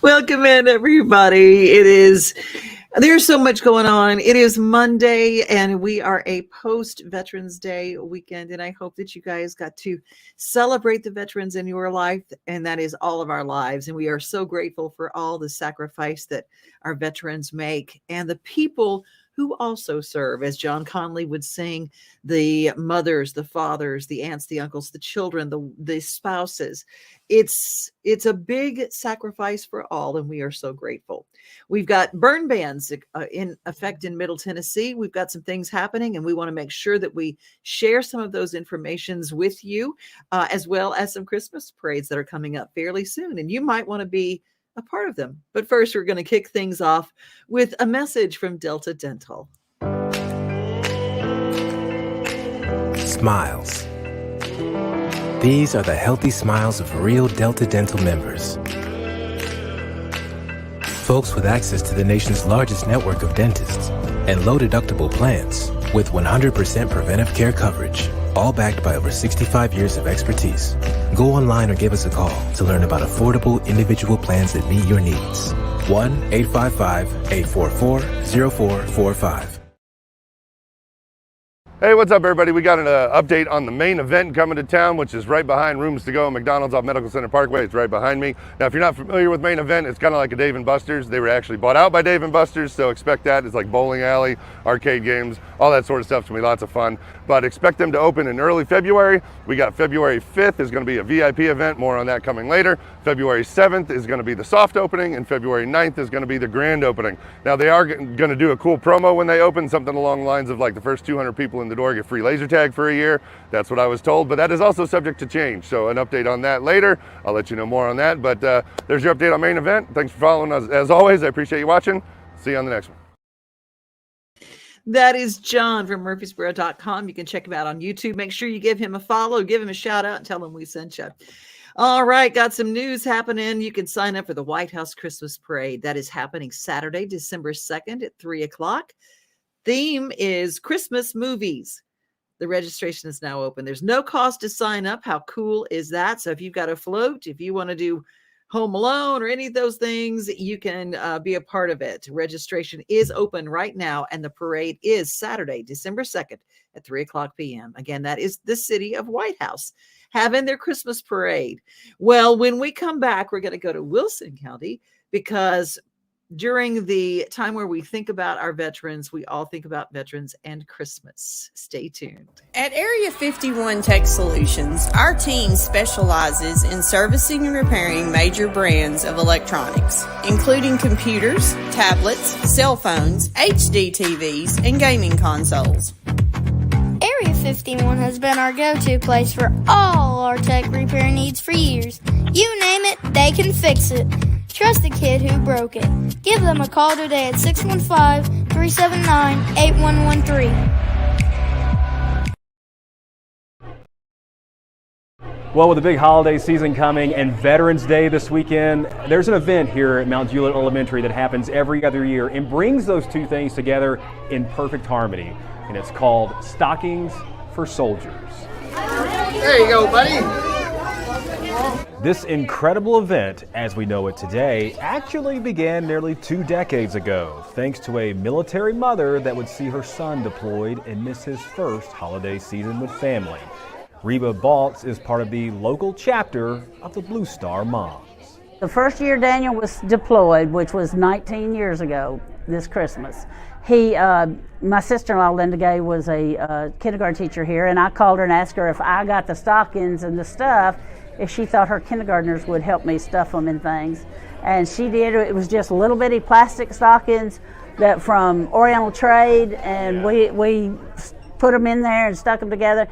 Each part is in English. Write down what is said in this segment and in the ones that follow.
Welcome in, everybody. There's so much going on. It is Monday, and we are a post-Veterans Day weekend, and I hope that you guys got to celebrate the veterans in your life, and that is all of our lives. And we are so grateful for all the sacrifice that our veterans make and the people who also serve, as John Conley would sing, the mothers, the fathers, the aunts, the uncles, the children, the spouses. It's a big sacrifice for all, and we are so grateful. We've got burn bans in effect in Middle Tennessee. We've got some things happening, and we want to make sure that we share some of those informations with you, as well as some Christmas parades that are coming up fairly soon, and you might want to be a part of them. But first, we're going to kick things off with a message from Delta Dental. Smiles. These are the healthy smiles of real Delta Dental members. Folks with access to the nation's largest network of dentists and low-deductible plans with 100% preventive care coverage, all backed by over 65 years of expertise. Go online or give us a call to learn about affordable individual plans that meet your needs. 1-855-844-0445. Hey, what's up, everybody? We got an update on the main event coming to town, which is right behind Rooms to Go, McDonald's off Medical Center Parkway. It's right behind me. Now, if you're not familiar with main event, it's kind of like a Dave & Buster's. They were actually bought out by Dave & Buster's, so expect that. It's like bowling alley, arcade games, all that sort of stuff. It's going to be lots of fun, but expect them to open in early February. We got February 5th is going to be a VIP event. More on that coming later. February 7th is going to be the soft opening, and February 9th is going to be the grand opening. Now, they are going to do a cool promo when they open, something along the lines of like the first 200 people in the door get free laser tag for a year. That's what I was told, but that is also subject to change. So an update on that later. I'll let you know more on that, but there's your update on main event. Thanks for following us as always. I appreciate you watching. See you on the next one. That is John from Murphysboro.com. You can check him out on YouTube. Make sure you give him a follow, give him a shout out, and tell him we sent you. All right, got some news happening. You can sign up for the White House Christmas Parade. That is happening Saturday, December 2nd at 3 o'clock. Theme is Christmas movies. The registration is now open. There's no cost to sign up. How cool is that? So if you've got a float, if you want to do Home Alone or any of those things, you can be a part of it. Registration is open right now, and the parade is Saturday, December 2nd at 3 o'clock p.m. Again, that is the city of White House having their Christmas parade. Well, when we come back, we're going to go to Wilson County, because during the time where we think about our veterans, we all think about veterans and Christmas. Stay tuned. At Area 51 Tech Solutions, our team specializes in servicing and repairing major brands of electronics, including computers, tablets, cell phones, HD TVs, and gaming consoles. Area 51 has been our go-to place for all our tech repair needs for years. You name it, they can fix it. Trust the kid who broke it. Give them a call today at 615-379-8113. Well, with the big holiday season coming and Veterans Day this weekend, there's an event here at Mount Juliet Elementary that happens every other year and brings those two things together in perfect harmony. And it's called Stockings for Soldiers. There you go, buddy. This incredible event, as we know it today, actually began nearly 2 decades ago, thanks to a military mother that would see her son deployed and miss his first holiday season with family. Reba Baltz is part of the local chapter of the Blue Star Moms. The first year Daniel was deployed, which was 19 years ago this Christmas, my sister-in-law Linda Gay was a kindergarten teacher here, and I called her and asked her if I got the stockings and the stuff, if she thought her kindergartners would help me stuff them in things. And she did. It was just little bitty plastic stockings that from Oriental Trade, and we put them in there and stuck them together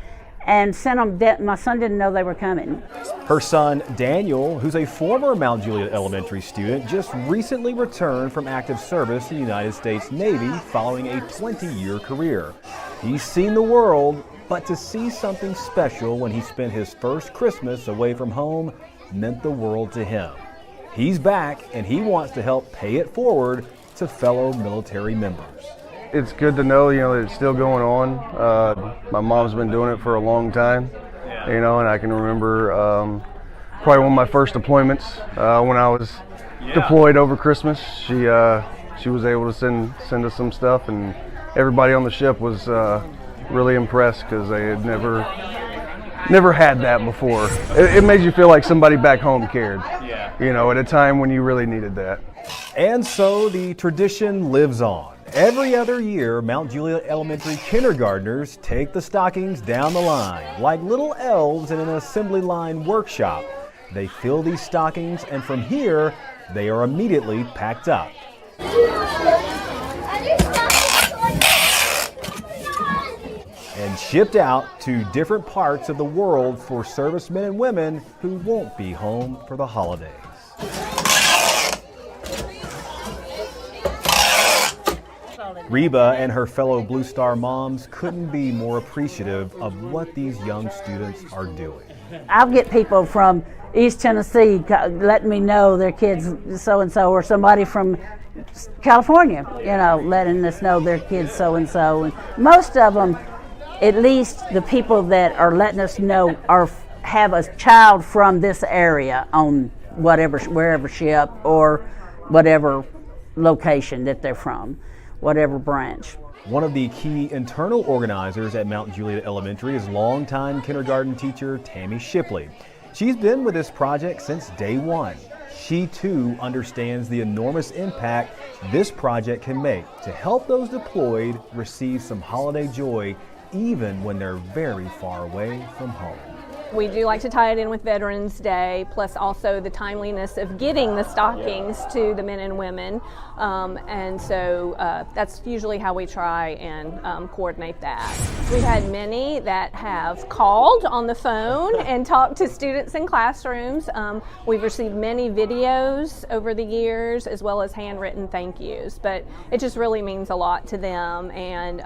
and sent them. My son didn't know they were coming. Her son, Daniel, who's a former Mount Juliet Elementary student, just recently returned from active service in the United States Navy following a 20-year career. He's seen the world, but to see something special when he spent his first Christmas away from home meant the world to him. He's back, and he wants to help pay it forward to fellow military members. It's good to know, that it's still going on. My mom's been doing it for a long time, and I can remember probably one of my first deployments when I was deployed over Christmas. She was able to send us some stuff, and everybody on the ship was really impressed because they had never had that before. It made you feel like somebody back home cared, you know, at a time when you really needed that. And so the tradition lives on. Every other year, Mount Juliet Elementary kindergartners take the stockings down the line like little elves in an assembly line workshop. They fill these stockings, and from here, they are immediately packed up. And shipped out to different parts of the world for servicemen and women who won't be home for the holidays. Reba and her fellow Blue Star moms couldn't be more appreciative of what these young students are doing. I'll get people from East Tennessee letting me know their kids so-and-so, or somebody from California, you know, letting us know their kids so-and-so. And most of them, at least the people that are letting us know, have a child from this area on wherever ship or whatever location that they're from, whatever branch. One of the key internal organizers at Mount Juliet Elementary is longtime kindergarten teacher Tammy Shipley. She's been with this project since day one. She too understands the enormous impact this project can make to help those deployed receive some holiday joy even when they're very far away from home. We do like to tie it in with Veterans Day, plus also the timeliness of getting the stockings to the men and women. And so that's usually how we try and coordinate that. We've had many that have called on the phone and talked to students in classrooms. We've received many videos over the years, as well as handwritten thank yous. But it just really means a lot to them, and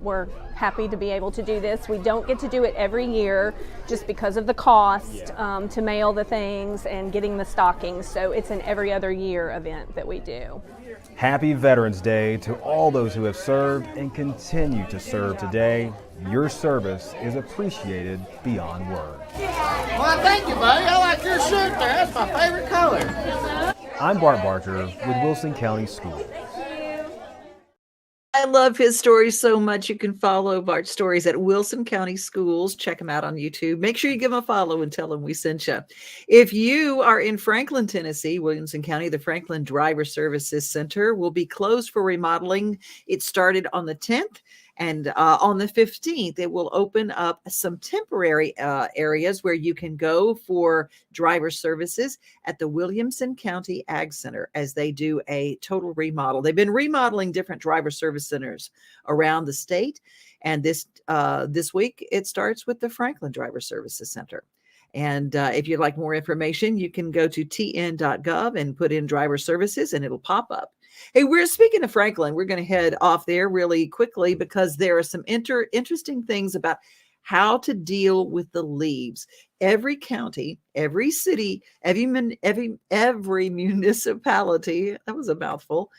we're happy to be able to do this. We don't get to do it every year just because of the cost to mail the things and getting the stockings. So it's an every other year event that we do. Happy Veterans Day to all those who have served and continue to serve today. Your service is appreciated beyond words. Well, thank you, buddy. I like your shirt there. That's my favorite color. I'm Bart Barger with Wilson County Schools. I love his stories so much. You can follow Bart's stories at Wilson County Schools. Check him out on YouTube. Make sure you give him a follow and tell him we sent you. If you are in Franklin, Tennessee, Williamson County, the Franklin Driver Services Center will be closed for remodeling. It started on the 10th. And on the 15th, it will open up some temporary areas where you can go for driver services at the Williamson County Ag Center as they do a total remodel. They've been remodeling different driver service centers around the state. And this week, it starts with the Franklin Driver Services Center. And if you'd like more information, you can go to tn.gov and put in driver services and it'll pop up. Hey, we're speaking of Franklin. We're going to head off there really quickly because there are some interesting things about how to deal with the leaves. Every county, every city, every municipality, that was a mouthful,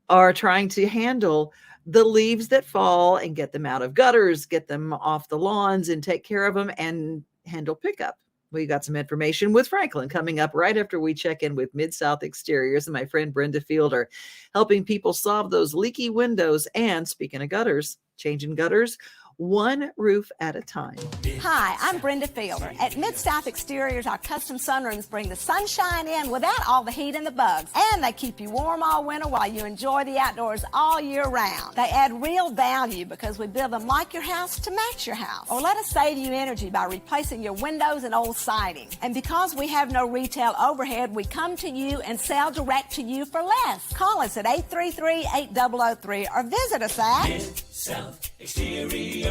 are trying to handle the leaves that fall and get them out of gutters, get them off the lawns and take care of them and handle pickup. We got some information with Franklin coming up right after we check in with Mid-South Exteriors and my friend Brenda Fielder, helping people solve those leaky windows. And speaking of gutters, changing gutters, one roof at a time. Hi, I'm Brenda Fielder. At Mid-South Exteriors, our custom sunrooms bring the sunshine in without all the heat and the bugs. And they keep you warm all winter while you enjoy the outdoors all year round. They add real value because we build them like your house to match your house. Or let us save you energy by replacing your windows and old siding. And because we have no retail overhead, we come to you and sell direct to you for less. Call us at 833-8003 or visit us at MidSouthExteriors.com.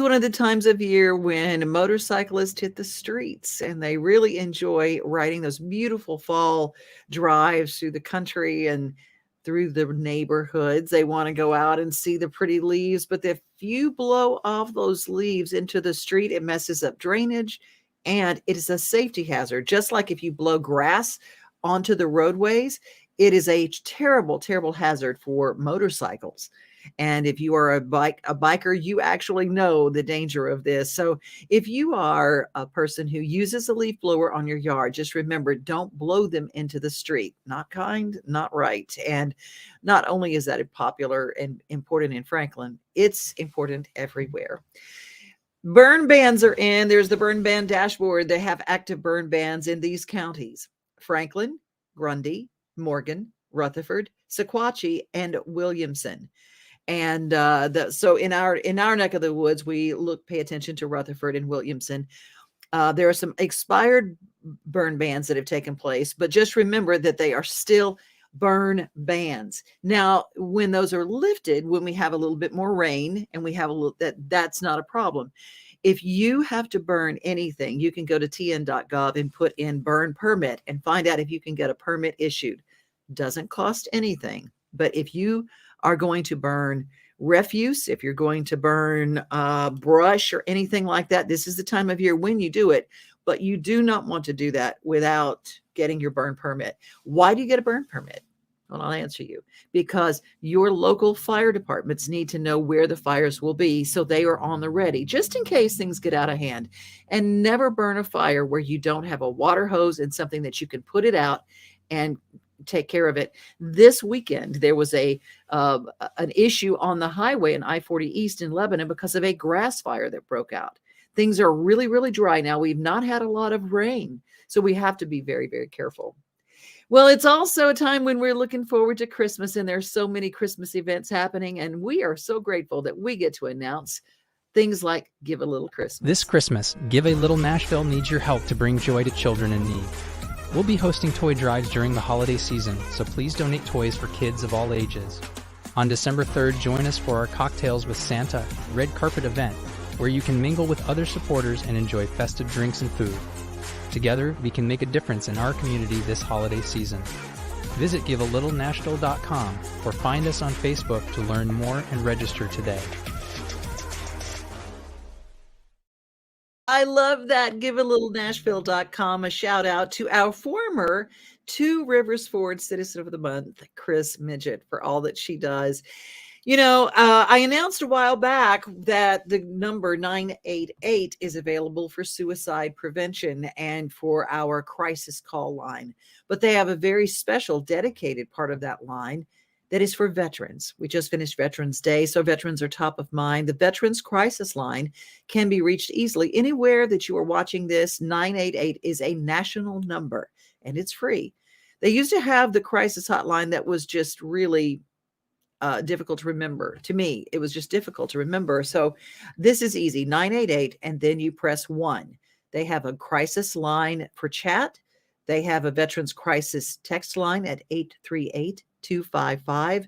one of the times of year when motorcyclists hit the streets, and they really enjoy riding those beautiful fall drives through the country and through the neighborhoods. They want to go out and see the pretty leaves, but if you blow off those leaves into the street, it messes up drainage and it is a safety hazard. Just like if you blow grass onto the roadways, it is a terrible, terrible hazard for motorcycles. And if you are a biker, you actually know the danger of this. So if you are a person who uses a leaf blower on your yard, just remember, don't blow them into the street. Not kind, not right. And not only is that popular and important in Franklin, it's important everywhere. Burn bans are in. There's the burn ban dashboard. They have active burn bans in these counties: Franklin, Grundy, Morgan, Rutherford, Sequatchie, and Williamson. And so in our neck of the woods, we pay attention to Rutherford and Williamson. There are some expired burn bans that have taken place, but just remember that they are still burn bans. Now, when those are lifted, when we have a little bit more rain and we have that's not a problem. If you have to burn anything, you can go to tn.gov and put in burn permit and find out if you can get a permit issued. Doesn't cost anything, but if you are going to burn refuse, if you're going to burn brush or anything like that, this is the time of year when you do it, but you do not want to do that without getting your burn permit. Why do you get a burn permit? Well, I'll answer you. Because your local fire departments need to know where the fires will be, so they are on the ready, just in case things get out of hand. And never burn a fire where you don't have a water hose and something that you can put it out and take care of it. This weekend, there was an issue on the highway in I-40 East in Lebanon because of a grass fire that broke out. Things are really, really dry now. We've not had a lot of rain, so we have to be very, very careful. Well, it's also a time when we're looking forward to Christmas, and there's so many Christmas events happening, and we are so grateful that we get to announce things like Give a Little Christmas. This Christmas, Give a Little Nashville needs your help to bring joy to children in need. We'll be hosting toy drives during the holiday season, so please donate toys for kids of all ages. On December 3rd, join us for our Cocktails with Santa red carpet event, where you can mingle with other supporters and enjoy festive drinks and food. Together, we can make a difference in our community this holiday season. Visit givealittle.nashville.com or find us on Facebook to learn more and register today. I love that. GiveALittleNashville.com. A shout out to our former Two Rivers Ford Citizen of the Month, Chris Midget, for all that she does. You know, I announced a while back that the number 988 is available for suicide prevention and for our crisis call line. But they have a very special dedicated part of that line that is for veterans. We just finished Veterans Day, so veterans are top of mind. The Veterans Crisis Line can be reached easily. Anywhere that you are watching this, 988 is a national number, and it's free. They used to have the crisis hotline that was just really difficult to remember. To me, it was just difficult to remember. So this is easy, 988, and then you press 1. They have a crisis line for chat. They have a Veterans Crisis text line at 838-255.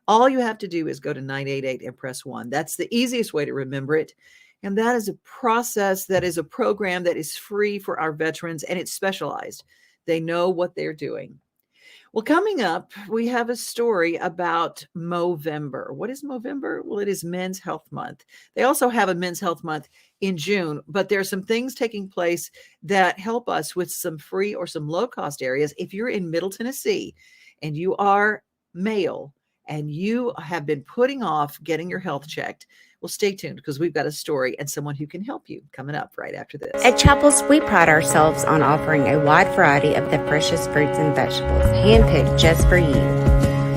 All you have to do is go to 988 and press 1. That's the easiest way to remember it. And that is a process, that is a program that is free for our veterans, and it's specialized. They know what they're doing. Well, coming up, we have a story about Movember. What is Movember? Well, it is Men's Health Month. They also have a Men's Health Month in June, but there are some things taking place that help us with some free or some low-cost areas. If you're in Middle Tennessee and you are male and you have been putting off getting your health checked, well, stay tuned, because we've got a story and someone who can help you coming up right after this. At Chapels, we pride ourselves on offering a wide variety of the freshest fruits and vegetables, handpicked just for you.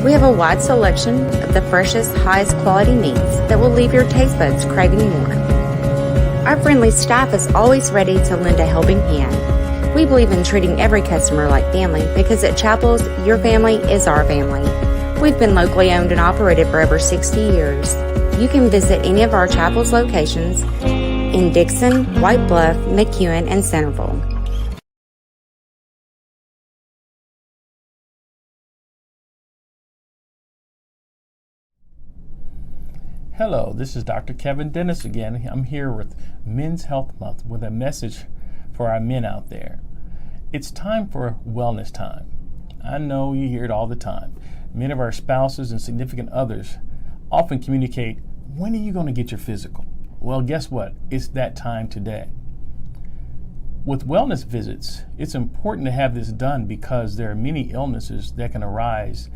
We have a wide selection of the freshest, highest quality meats that will leave your taste buds craving more. Our friendly staff is always ready to lend a helping hand. We believe in treating every customer like family, because at Chapels, your family is our family. We've been locally owned and operated for over 60 years. You can visit any of our Chapels locations in Dixon, White Bluff, McEwen, and Centerville. Hello, this is Dr. Kevin Dennis again. I'm here with Men's Health Month with a message for our men out there. It's time for wellness time. I know you hear it all the time. Many of our spouses and significant others often communicate, when are you going to get your physical? Well, guess what? It's that time today. With wellness visits, it's important to have this done because there are many illnesses that can arise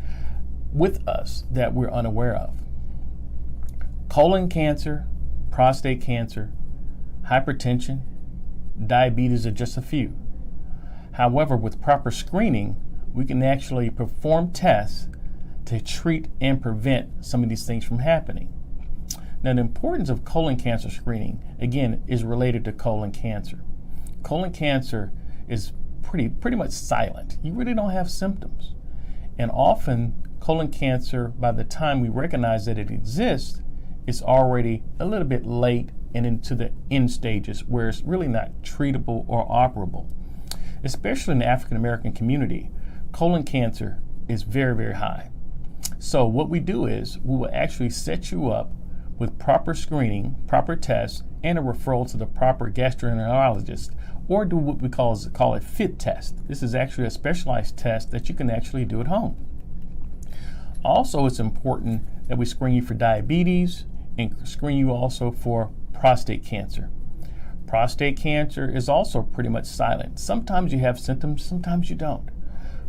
with us that we're unaware of. Colon cancer, prostate cancer, hypertension, diabetes are just a few. However, with proper screening, we can actually perform tests to treat and prevent some of these things from happening. Now, the importance of colon cancer screening, again, is related to colon cancer. Colon cancer is pretty much silent. You really don't have symptoms. And often, colon cancer, by the time we recognize that it exists, it's already a little bit late and into the end stages where it's really not treatable or operable. Especially in the African American community, colon cancer is very, very high. So what we do is we will actually set you up with proper screening, proper tests, and a referral to the proper gastroenterologist, or do what we call a FIT test. This is actually a specialized test that you can actually do at home. Also, it's important that we screen you for diabetes and screen you also for prostate cancer. Prostate cancer is also pretty much silent. Sometimes you have symptoms, sometimes you don't.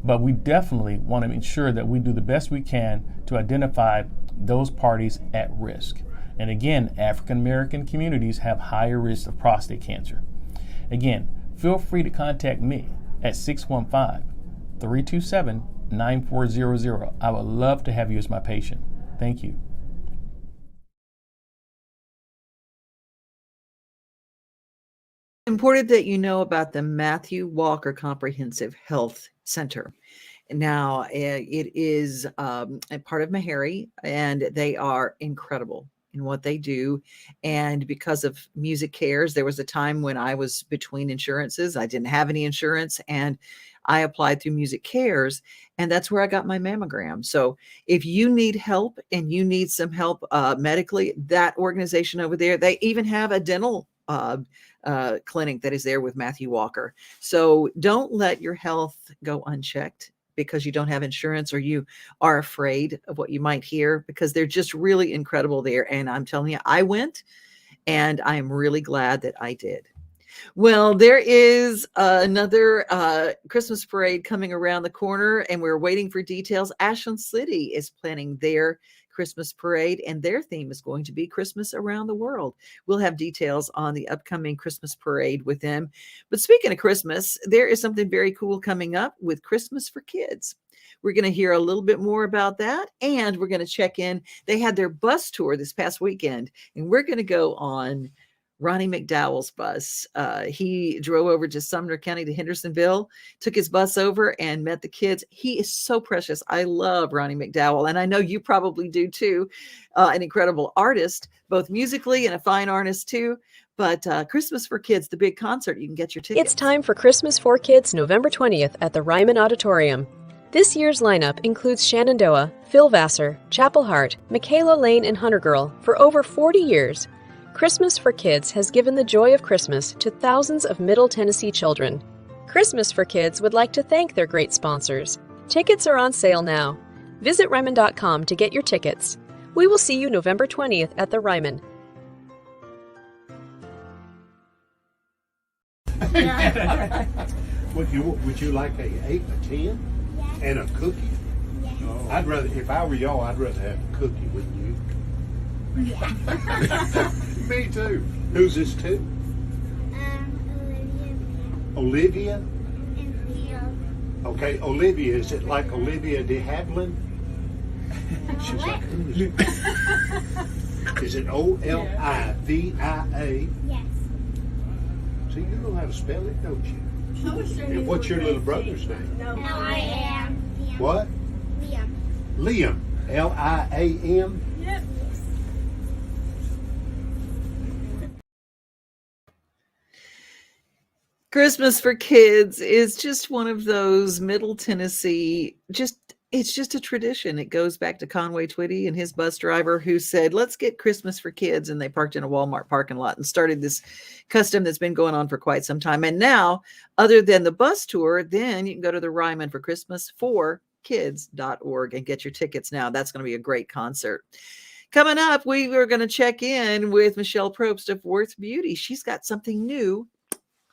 But we definitely want to ensure that we do the best we can to identify those parties at risk. And again, African American communities have higher risk of prostate cancer. Again, feel free to contact me at 615-327-9400. I would love to have you as my patient. Thank you. Important that you know about the Matthew Walker Comprehensive Health Center. Now, it is a part of Meharry, and they are incredible in what they do. And because of Music Cares, there was a time when I was between insurances. I didn't have any insurance, and I applied through Music Cares, and that's where I got my mammogram. So if you need help and you need some help medically, that organization over there, they even have a dental clinic that is there with Matthew Walker. So don't let your health go unchecked because you don't have insurance or you are afraid of what you might hear, because they're just really incredible there. And I'm telling you, I went, and I am really glad that I did. Well, there is another Christmas parade coming around the corner, and we're waiting for details. Ashland City is planning their Christmas parade, and their theme is going to be Christmas around the world. We'll have details on the upcoming Christmas parade with them. But speaking of Christmas, there is something very cool coming up with Christmas for Kids. We're going to hear a little bit more about that, and we're going to check in. They had their bus tour this past weekend, and we're going to go on Ronnie McDowell's bus. He drove over to Sumner County to Hendersonville, took his bus over and met the kids. He is so precious. I love Ronnie McDowell, and I know you probably do too. An incredible artist, both musically and a fine artist too. But Christmas for Kids, the big concert, you can get your tickets. It's time for Christmas for Kids November 20th at the Ryman Auditorium. This year's lineup includes Shenandoah, Phil Vassar, Chapel Hart, Michaela Lane, and Hunter Girl. For over 40 years, Christmas for Kids has given the joy of Christmas to thousands of Middle Tennessee children. Christmas for Kids would like to thank their great sponsors. Tickets are on sale now. Visit Ryman.com to get your tickets. We will see you November 20th at the Ryman. Would you like a 8 or 10 and a cookie? Oh. I'd rather, if I were y'all, I'd rather have a cookie, wouldn't you? Me too. Who's this to? Olivia. Okay, Olivia. Is it like Olivia de Havilland? She's like, is it Olivia? Yes. So you know how to spell it, don't you? And what's your little brother's name? No, I am. What? Liam. Liam. Liam? Yep. Christmas for Kids is just one of those Middle Tennessee, just it's just a tradition. It goes back to Conway Twitty and his bus driver who said, let's get Christmas for kids. And they parked in a Walmart parking lot and started this custom that's been going on for quite some time. And now, other than the bus tour, then you can go to the Ryman for Christmas for kids.org and get your tickets now. That's going to be a great concert. Coming up, we are going to check in with Michelle Probst of Worth Beauty. She's got something new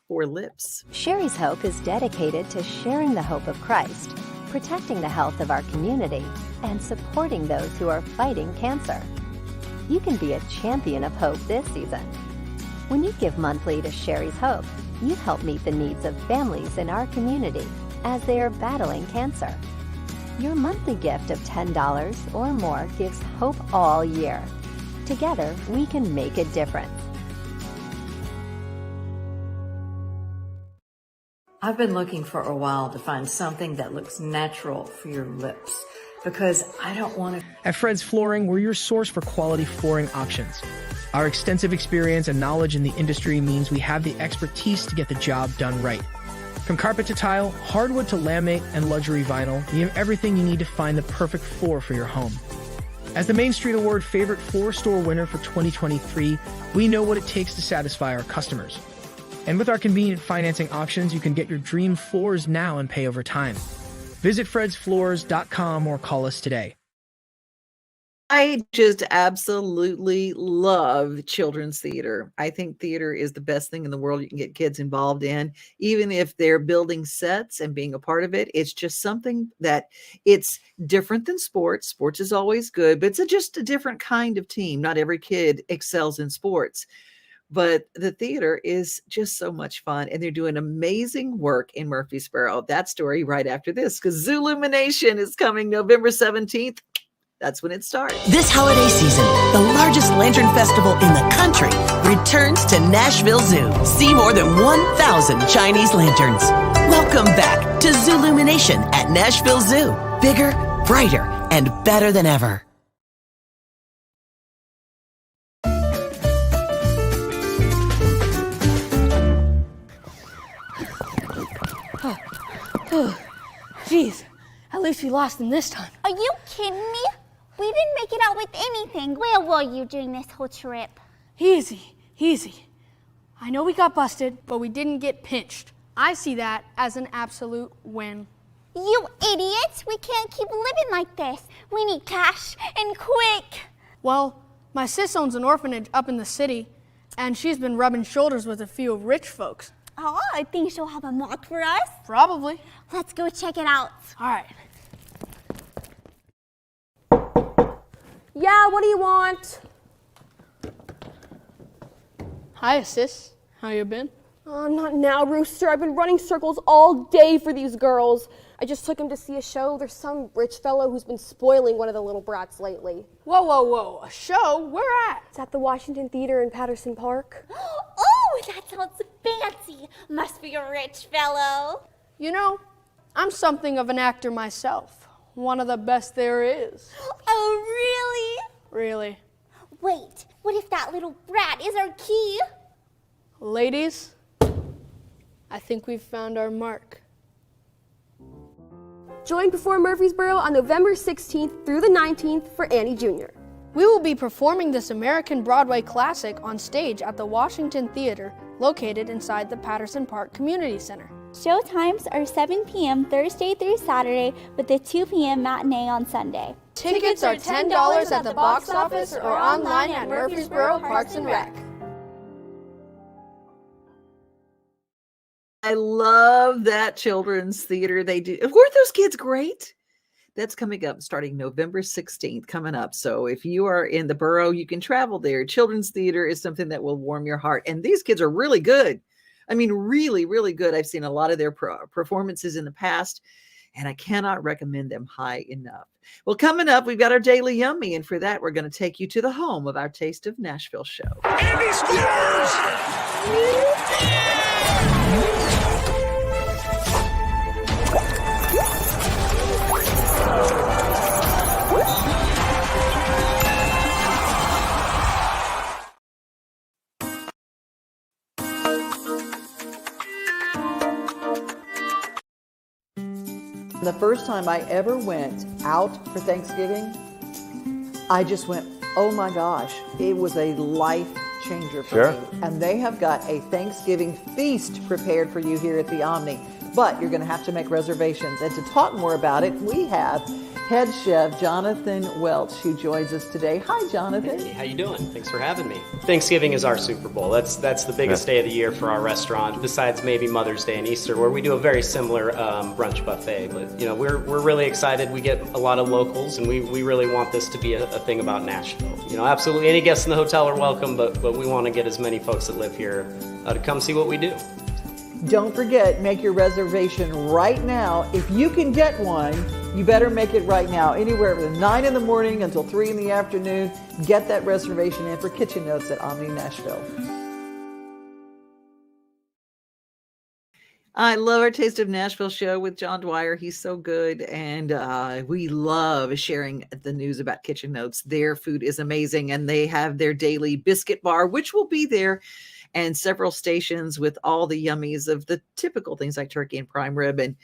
for lips. Sherry's Hope is dedicated to sharing the hope of Christ, protecting the health of our community, and supporting those who are fighting cancer. You can be a champion of hope this season. When you give monthly to Sherry's Hope, you help meet the needs of families in our community as they are battling cancer. Your monthly gift of $10 or more gives hope all year. Together, we can make a difference. I've been looking for a while to find something that looks natural for your lips because I don't want to. At Fred's Flooring, we're your source for quality flooring options. Our extensive experience and knowledge in the industry means we have the expertise to get the job done right. From carpet to tile, hardwood to laminate, and luxury vinyl, we have everything you need to find the perfect floor for your home. As the Main Street Award Favorite Floor Store winner for 2023, we know what it takes to satisfy our customers. And with our convenient financing options, you can get your dream floors now and pay over time. Visit fredsfloors.com or call us today. I just absolutely love children's theater. I think theater is the best thing in the world you can get kids involved in, even if they're building sets and being a part of it. It's just something that it's different than sports. Sports is always good, but it's just a different kind of team. Not every kid excels in sports. But the theater is just so much fun, and they're doing amazing work in Murfreesboro. That story right after this, because Zoolumination is coming November 17th. That's when it starts. This holiday season, the largest lantern festival in the country returns to Nashville Zoo. See more than 1,000 Chinese lanterns. Welcome back to Zoolumination at Nashville Zoo. Bigger, brighter, and better than ever. Jeez, at least we lost them this time. Are you kidding me? We didn't make it out with anything. Where were you during this whole trip? Easy, easy. I know we got busted, but we didn't get pinched. I see that as an absolute win. You idiots! We can't keep living like this. We need cash, and quick. Well, my sis owns an orphanage up in the city, and she's been rubbing shoulders with a few rich folks. Oh, I think she'll have a mock for us. Probably. Let's go check it out. All right. Yeah, what do you want? Hi, sis. How you been? Not now, Rooster. I've been running circles all day for these girls. I just took them to see a show. There's some rich fellow who's been spoiling one of the little brats lately. Whoa, whoa, whoa. A show? Where at? It's at the Washington Theater in Patterson Park. Oh, that sounds fancy. Must be a rich fellow. You know, I'm something of an actor myself. One of the best there is. Oh, really? Really. Wait, what if that little brat is our key? Ladies, I think we've found our mark. Join Perform Murfreesboro on November 16th through the 19th for Annie Jr. We will be performing this American Broadway classic on stage at the Washington Theater, located inside the Patterson Park Community Center. Show times are 7 p.m. Thursday through Saturday with a 2 p.m. matinee on Sunday. Tickets are $10 at the box office or online at Murfreesboro Parks and Rec. I love that children's theater they do. Weren't those kids great? That's coming up starting November 16th, coming up. So if you are in the borough, you can travel there. Children's theater is something that will warm your heart. And these kids are really good. I mean, really, really good. I've seen a lot of their performances in the past, and I cannot recommend them high enough. Well, coming up, we've got our Daily Yummy. And for that, we're going to take you to the home of our Taste of Nashville show. Andy Squares! The first time I ever went out for Thanksgiving, I just went, oh my gosh, it was a life changer for me. And they have got a Thanksgiving feast prepared for you here at the Omni. But you're going to have to make reservations. And to talk more about it, we have head chef Jonathan Welch, who joins us today. Hi, Jonathan. Hey, how you doing? Thanks for having me. Thanksgiving is our Super Bowl. That's the biggest day of the year for our restaurant, besides maybe Mother's Day and Easter, where we do a very similar brunch buffet. But we're really excited. We get a lot of locals, and we really want this to be a thing about Nashville. Absolutely any guests in the hotel are welcome, but we want to get as many folks that live here to come see what we do. Don't forget, make your reservation right now. If you can get one, you better make it right now. Anywhere from 9 in the morning until 3 in the afternoon, get that reservation in for Kitchen Notes at Omni Nashville. I love our Taste of Nashville show with John Dwyer. He's so good. And we love sharing the news about Kitchen Notes. Their food is amazing. And they have their daily biscuit bar, which will be there, and several stations with all the yummies of the typical things like turkey and prime rib and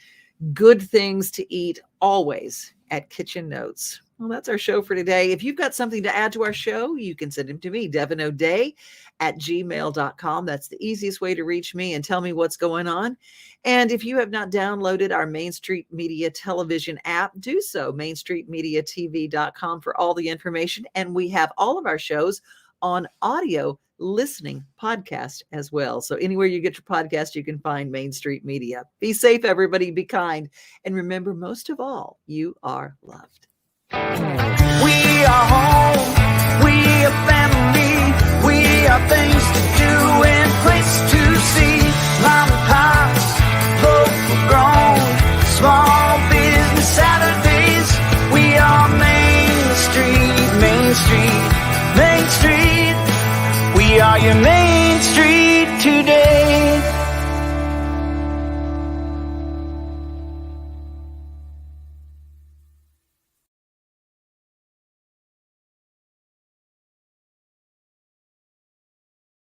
good things to eat always at Kitchen Notes. Well, that's our show for today. If you've got something to add to our show, you can send them to me, devinoday@gmail.com. That's the easiest way to reach me and tell me what's going on. And if you have not downloaded our Main Street Media television app, do so, mainstreetmediatv.com for all the information. And we have all of our shows on audio listening podcast as well. So anywhere you get your podcast, you can find Main Street Media. Be safe, everybody. Be kind. And remember, most of all, you are loved. We are home. We are family. We are things to do and place to see. Mom and pops, local grown, small business Saturdays. We are Main Street, Main Street, Main Street. We are your Main Street today.